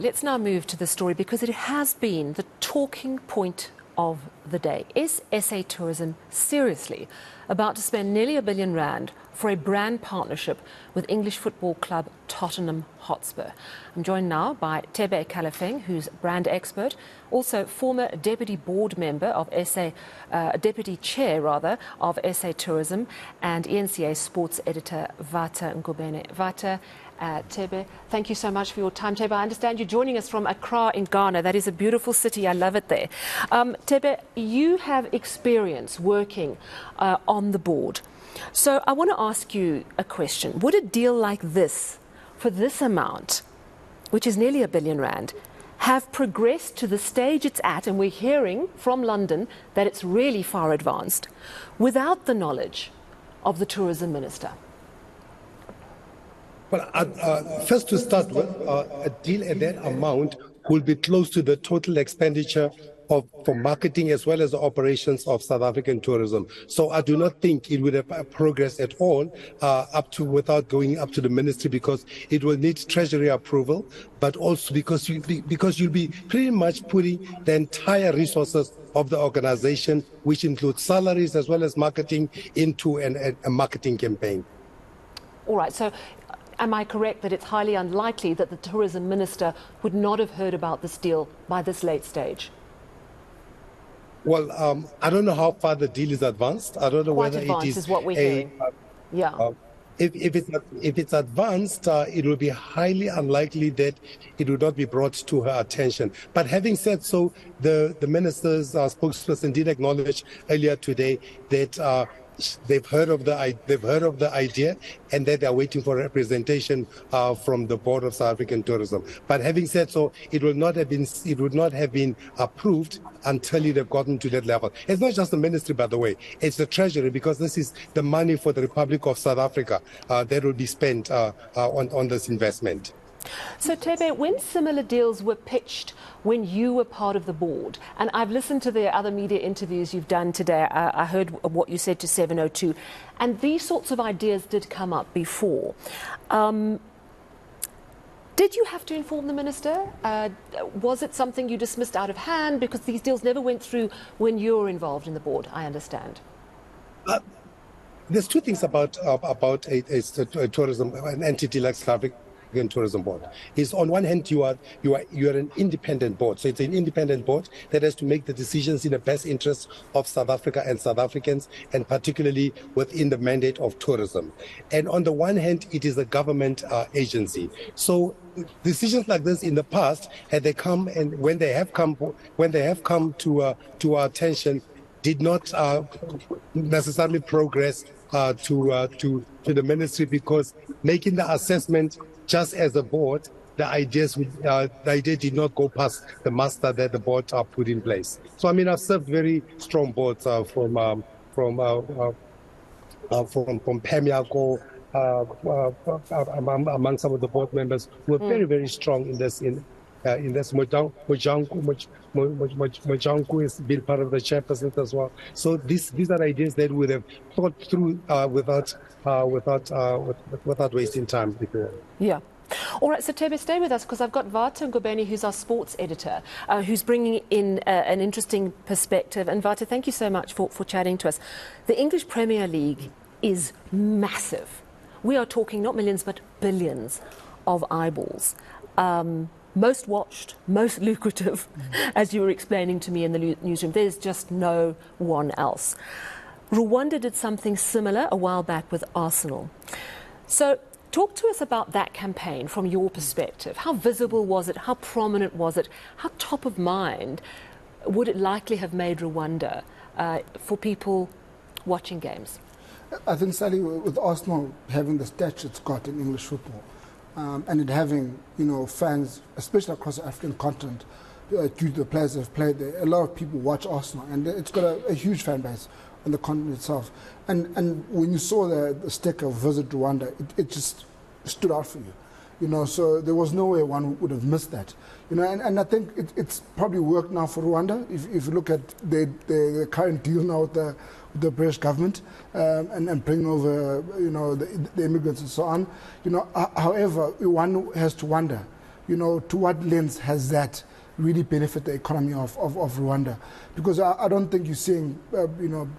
Let's now move to the story because it has been the talking point of the day. Is SA Tourism seriously about to spend nearly R1 billion for a brand partnership with English football club Tottenham Hotspur? I'm joined now by Tebe Kalafeng, who's brand expert, also former deputy board member of deputy chair of SA Tourism, and ENCA sports editor Vata Ngobene. Vata, Tebe, thank you so much for your time. Tebe, I understand you're joining us from Accra in Ghana. That is a beautiful city. I love it there. Tebe, you have experience working on the board. So I want to ask you a question. Would a deal like this, for this amount, which is nearly R1 billion, have progressed to the stage it's at, and we're hearing from London that it's really far advanced, without the knowledge of the tourism minister? Well, first to start with, a deal at that amount will be close to the total expenditure for marketing as well as the operations of South African tourism. So I do not think it would have progressed at all without going up to the ministry, because it will need treasury approval, but also because you'll be pretty much putting the entire resources of the organization, which includes salaries as well as marketing, into a marketing campaign. All right. So am I correct that it's highly unlikely that the tourism minister would not have heard about this deal by this late stage? Well, I don't know how far the deal is advanced. I don't know Quite whether advanced it is what we're hearing. Yeah. If it's advanced, it will be highly unlikely that it would not be brought to her attention. But having said so, the minister's spokesperson did acknowledge earlier today that they've heard of the idea, and that they're waiting for representation from the Board of South African Tourism. But having said so, it would not have been approved until it had gotten to that level. It's not just the ministry, by the way; it's the treasury, because this is the money for the Republic of South Africa that will be spent on this investment. So, Tebe, when similar deals were pitched when you were part of the board, and I've listened to the other media interviews you've done today, I heard what you said to 702, and these sorts of ideas did come up before. Did you have to inform the minister? Was it something you dismissed out of hand? Because these deals never went through when you were involved in the board, I understand. There's two things about a tourism, an entity like South African Tourism Board. Is on one hand you are an independent board, so it's an independent board that has to make the decisions in the best interest of South Africa and South Africans, and particularly within the mandate of tourism. And on the one hand, it is a government agency. So decisions like this in the past, had they come, and when they have come to our attention, did not necessarily progress to the ministry, because making the assessment just as a board, the idea did not go past the muster that the board put in place. So I mean, I've served very strong boards from Pemiako, among some of the board members who are very, very strong in this. Mojanku has been part of the chairperson as well. So these are ideas that we would have thought through without wasting time before. Yeah. All right, so Tebe, stay with us, because I've got Vata Ngobene, who's our sports editor, who's bringing in an interesting perspective. And Vata, thank you so much for chatting to us. The English Premier League is massive. We are talking not millions, but billions of eyeballs. Most watched, most lucrative, as you were explaining to me in the newsroom. There's just no one else. Rwanda did something similar a while back with Arsenal. So talk to us about that campaign from your perspective. How visible was it? How prominent was it? How top of mind would it likely have made Rwanda for people watching games? I think, Sally, with Arsenal having the stature it's got in English football, and it having, fans, especially across the African continent, due to the players that have played there, a lot of people watch Arsenal, and it's got a huge fan base on the continent itself. And when you saw the sticker Visit Rwanda, it just stood out for you. So there was no way one would have missed that. And I think it's probably worked now for Rwanda. If you look at the current deal now with the British government, and bring over the immigrants and so on. However, one has to wonder, to what lens has that really benefit the economy of Rwanda? Because I don't think you're seeing,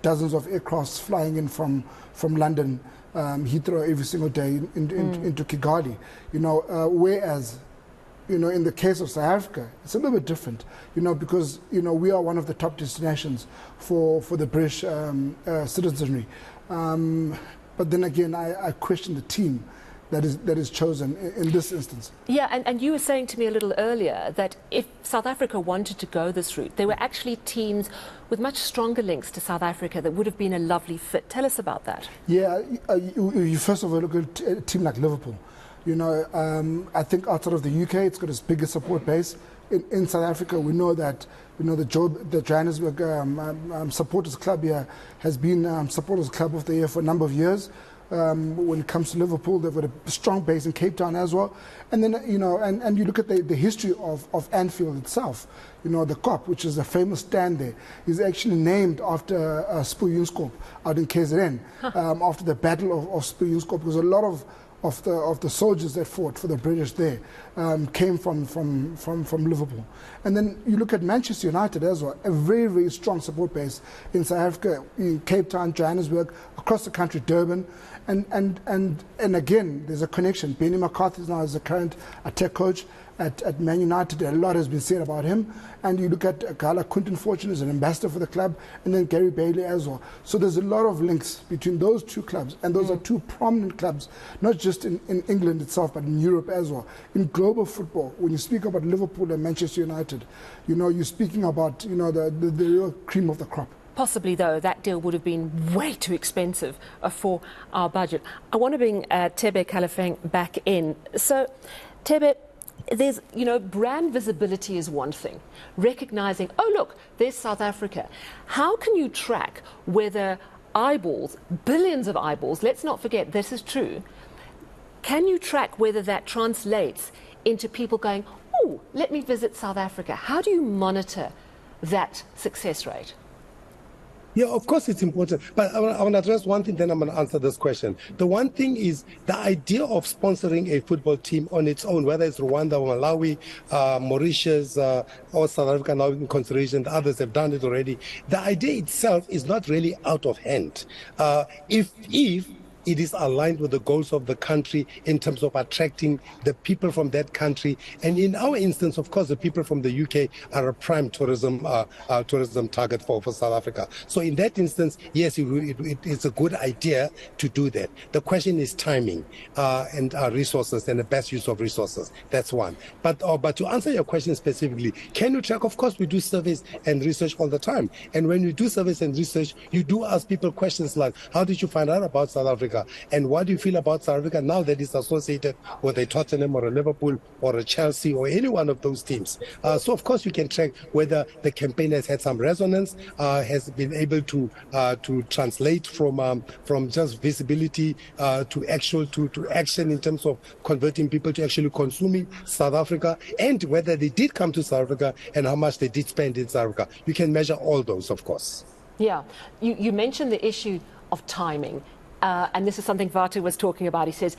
dozens of aircrafts flying in from London, Heathrow every single day into Kigali, whereas, in the case of South Africa, it's a little bit different, because, we are one of the top destinations for the British citizenry. But then again, I question the team that is chosen in this instance. Yeah, and you were saying to me a little earlier that if South Africa wanted to go this route, there were actually teams with much stronger links to South Africa that would have been a lovely fit. Tell us about that. Yeah, you first of all look at a team like Liverpool. I think outside of the UK, it's got its biggest support base. In South Africa, we know that the Johannesburg supporters club here has been supporters club of the year for a number of years. When it comes to Liverpool, they've got a strong base in Cape Town as well. And then, and you look at the history of Anfield itself. The Kop, which is a famous stand there, is actually named after Spoorstad out in KZN, after the Battle of Spoorstad, because a lot of the soldiers that fought for the British there came from Liverpool. And then you look at Manchester United as well, a very, very strong support base in South Africa, in Cape Town, Johannesburg, across the country, Durban. And again, there's a connection. Benny McCarthy now is the current attack coach at Man United. A lot has been said about him. And you look at Gala Quinton Fortune as an ambassador for the club, and then Gary Bailey as well. So there's a lot of links between those two clubs, and those are two prominent clubs, not just in England itself, but in Europe as well. In global football, when you speak about Liverpool and Manchester United, you're speaking about the real cream of the crop. Possibly, though, that deal would have been way too expensive for our budget. I want to bring Tebe Kalafeng back in. So, Tebe, there's, brand visibility is one thing. Recognizing, oh, look, there's South Africa. How can you track whether eyeballs, billions of eyeballs, let's not forget this is true, can you track whether that translates into people going, oh, let me visit South Africa? How do you monitor that success rate? Yeah, of course it's important. But I want to address one thing, then I'm going to answer this question. The one thing is the idea of sponsoring a football team on its own, whether it's Rwanda, Malawi, Mauritius, or South Africa now in consideration, the others have done it already. The idea itself is not really out of hand. If it is aligned with the goals of the country in terms of attracting the people from that country. And in our instance, of course, the people from the UK are a prime tourism target for South Africa. So in that instance, yes, it's a good idea to do that. The question is timing and resources and the best use of resources. That's one. But to answer your question specifically, can you track? Of course, we do surveys and research all the time. And when you do surveys and research, you do ask people questions like, how did you find out about South Africa? And what do you feel about South Africa now that it's associated with a Tottenham or a Liverpool or a Chelsea or any one of those teams? So, of course, you can track whether the campaign has had some resonance, has been able to translate from just visibility to action in terms of converting people to actually consuming South Africa, and whether they did come to South Africa and how much they did spend in South Africa. You can measure all those, of course. Yeah. You mentioned the issue of timing. And this is something Vatu was talking about. He says,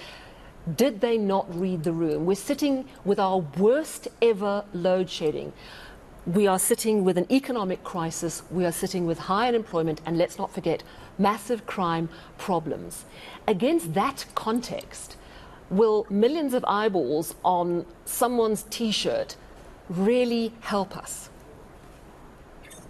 did they not read the room? We're sitting with our worst ever load shedding. We are sitting with an economic crisis. We are sitting with high unemployment. And let's not forget, massive crime problems. Against that context, will millions of eyeballs on someone's T-shirt really help us?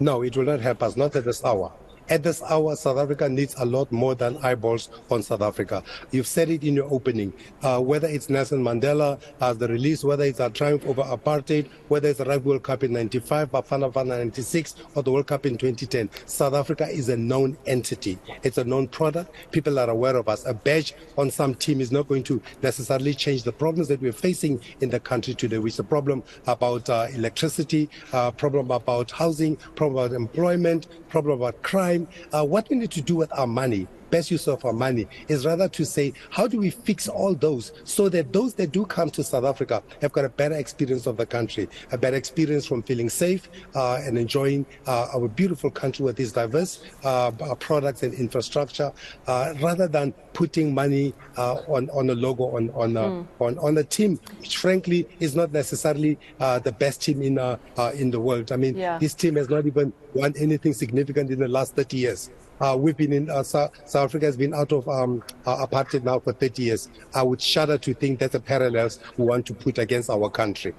No, it will not help us, not at this hour. At this hour, South Africa needs a lot more than eyeballs on South Africa. You've said it in your opening, whether it's Nelson Mandela, the release, whether it's a triumph over apartheid, whether it's the Rugby World Cup in 95, Bafana Bafana 96, or the World Cup in 2010. South Africa is a known entity. It's a known product. People are aware of us. A badge on some team is not going to necessarily change the problems that we're facing in the country today, which is a problem about electricity, problem about housing, problem about employment, problem about crime. What we need to do with our money best use of our money is rather to say, how do we fix all those so that those that do come to South Africa have got a better experience of the country, a better experience from feeling safe and enjoying our beautiful country with its diverse products and infrastructure, rather than putting money on a logo, on a team, which frankly is not necessarily the best team in the world. I mean, this team has not even won anything significant in the last 30 years. We've been in South Africa has been out of apartheid now for 30 years. I would shudder to think that's the parallels we want to put against our country.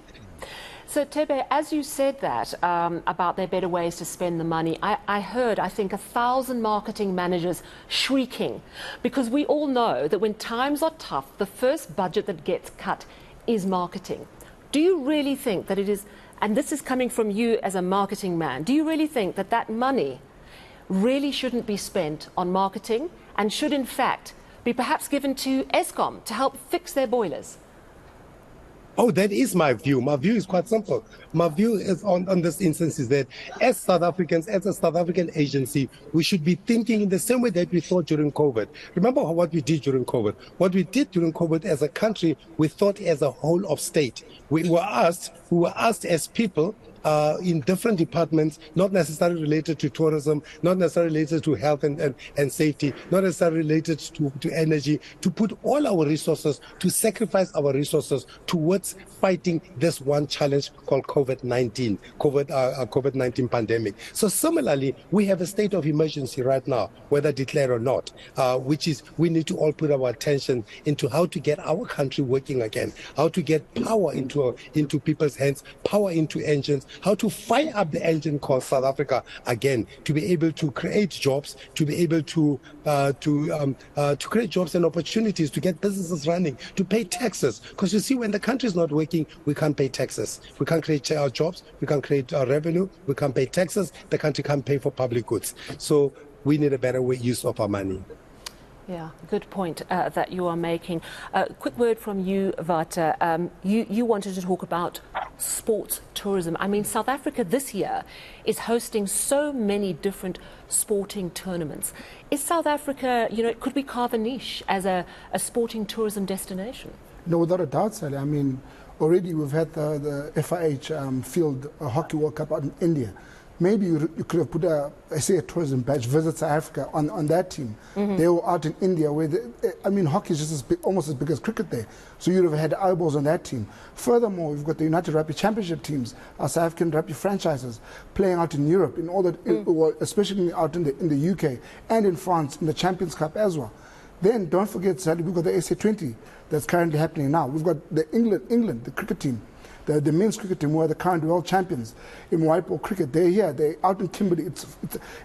So, Tebe, as you said that about there better ways to spend the money, I heard, I think, 1,000 marketing managers shrieking, because we all know that when times are tough, the first budget that gets cut is marketing. Do you really think that it is, and this is coming from you as a marketing man, do you really think that that money really shouldn't be spent on marketing and should, in fact, be perhaps given to Eskom to help fix their boilers? Oh, that is my view. My view is quite simple. My view is on this instance is that as South Africans, as a South African agency, we should be thinking in the same way that we thought during COVID. Remember what we did during COVID? What we did during COVID as a country, we thought as a whole of state. We were asked as people, in different departments, not necessarily related to tourism, not necessarily related to health and safety, not necessarily related to energy, to put all our resources, to sacrifice our resources towards fighting this one challenge called COVID-19 pandemic. So similarly, we have a state of emergency right now, whether declared or not, which is we need to all put our attention into how to get our country working again, how to get power into people's hands, power into engines, how to fire up the engine called South Africa again, to be able to create jobs, to be able to create jobs and opportunities, to get businesses running, to pay taxes. Because you see, when the country is not working, we can't pay taxes. We can't create jobs, we can't create revenue, we can't pay taxes, the country can't pay for public goods. So we need a better use of our money. Yeah, good point that you are making. Quick word from you, Vata. You wanted to talk about sports tourism. I mean, South Africa this year is hosting so many different sporting tournaments. Is South Africa, could we carve a niche as a sporting tourism destination? No, without a doubt, Sally. I mean, already we've had the FIH Field Hockey World Cup out in India. Maybe you could have put a tourism badge, Visit South Africa, on that team. Mm-hmm. They were out in India where, hockey is just almost as big as cricket there. So you'd have had eyeballs on that team. Furthermore, we've got the United Rugby Championship teams, our South African rugby franchises, playing out in Europe, especially out in the UK and in France in the Champions Cup as well. Then don't forget, Sally, we've got the SA20 that's currently happening now. We've got the England, the cricket team. The men's cricket team, who are the current world champions in white ball cricket, they're here. They're out in Kimberley.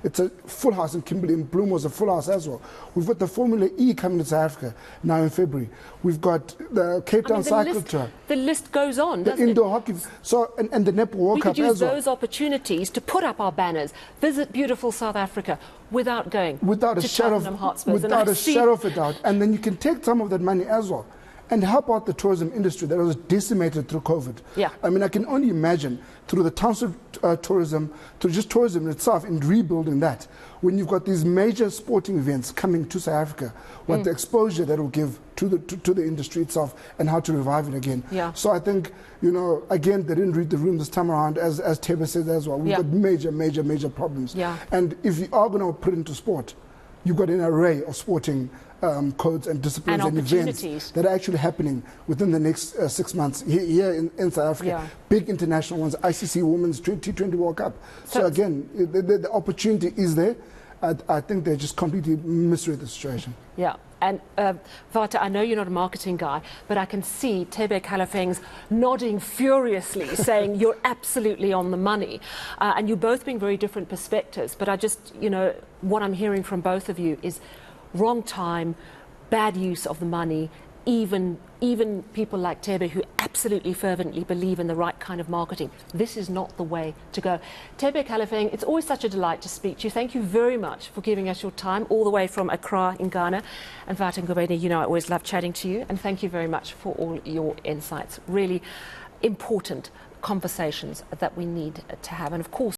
It's a full house in Kimberley. In Bloem was a full house as well. We've got the Formula E coming to South Africa now in February. We've got the Cape Town Cycle Tour. The list goes on, the doesn't indoor hockey. So, and the Netball World Cup as well. We could use those opportunities to put up our banners, visit beautiful South Africa without going to Tottenham Hotspur. Without a shadow of a doubt. And then you can take some of that money as well and help out the tourism industry that was decimated through COVID. Yeah. I mean, I can only imagine through the township tourism, through just tourism itself, and rebuilding that, when you've got these major sporting events coming to South Africa, what the exposure that will give to the industry itself and how to revive it again. Yeah. So I think, again, they didn't read the room this time around, as Tebe said as well. We've got major problems. Yeah. And if you are going to put it into sport, you've got an array of sporting codes and disciplines and events that are actually happening within the next 6 months here in South Africa. Yeah. Big international ones, ICC Women's T20 World Cup. So again, the opportunity is there. I think they just completely misread the situation. Yeah. And Vata, I know you're not a marketing guy, but I can see Tebe Kalafeng's nodding furiously, saying you're absolutely on the money. And you both bring very different perspectives. But I just, what I'm hearing from both of you is wrong time, bad use of the money, even people like Tebe who absolutely fervently believe in the right kind of marketing. This is not the way to go. Tebe Kalafeng, it's always such a delight to speak to you. Thank you very much for giving us your time, all the way from Accra in Ghana. And Vata Ngobeni, I always love chatting to you. And thank you very much for all your insights. Really important conversations that we need to have. And of course,